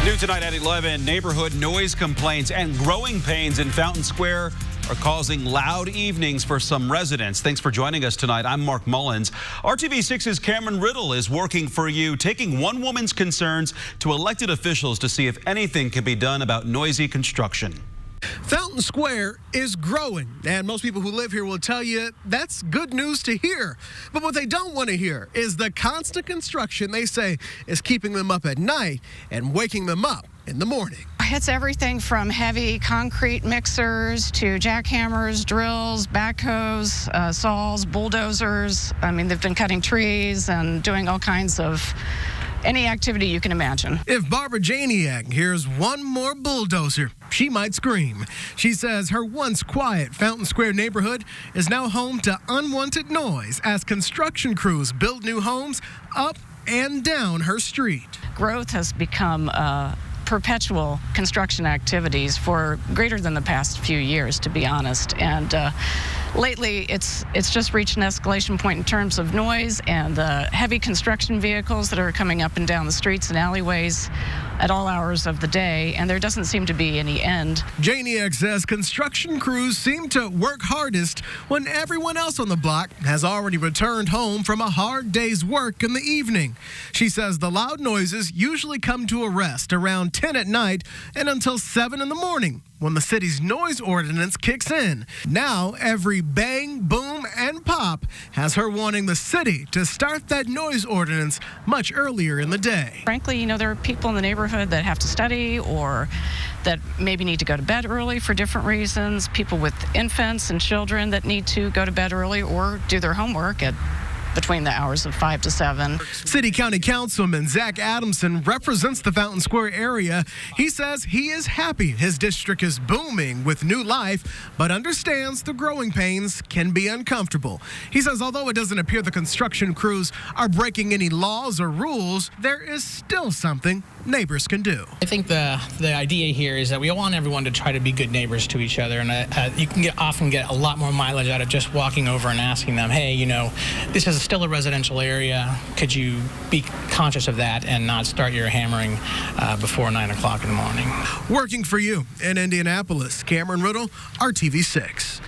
New tonight at 11, neighborhood noise complaints and growing pains in Fountain Square are causing loud evenings for some residents. Thanks for joining us tonight. I'm Mark Mullins. RTV6's Cameron Riddle is working for you, taking one woman's concerns to elected officials to see if anything can be done about noisy construction. Fountain Square is growing, and most people who live here will tell you that's good news to hear. But what they don't want to hear is the constant construction they say is keeping them up at night and waking them up in the morning. It's everything from heavy concrete mixers to jackhammers, drills, backhoes, saws, bulldozers. I mean, they've been cutting trees and doing all kinds of any activity you can imagine. If Barbara Janiak hears one more bulldozer, she might scream. She says her once quiet Fountain Square neighborhood is now home to unwanted noise as construction crews build new homes up and down her street. Growth has become perpetual construction activities for greater than the past few years, to be honest. And lately, it's just reached an escalation point in terms of noise and the heavy construction vehicles that are coming up and down the streets and alleyways at all hours of the day, and there doesn't seem to be any end. Janiak says construction crews seem to work hardest when everyone else on the block has already returned home from a hard day's work in the evening. She says the loud noises usually come to a rest around 10 at night and until 7 in the morning, when the city's noise ordinance kicks in. Now, every bang, boom, and pop has her wanting the city to start that noise ordinance much earlier in the day. Frankly, you know, there are people in the neighborhood that have to study or that maybe need to go to bed early for different reasons, people with infants and children that need to go to bed early or do their homework at between the hours of 5 to 7. City County Councilman Zach Adamson represents the Fountain Square area. He says he is happy his district is booming with new life, but understands the growing pains can be uncomfortable. He says although it doesn't appear the construction crews are breaking any laws or rules, there is still something neighbors can do. I think the idea here is that we want everyone to try to be good neighbors to each other, and you can often get a lot more mileage out of just walking over and asking them, hey, you know, this is still a residential area. Could you be conscious of that and not start your hammering before 9 o'clock in the morning? Working for you in Indianapolis, Cameron Riddle, RTV6.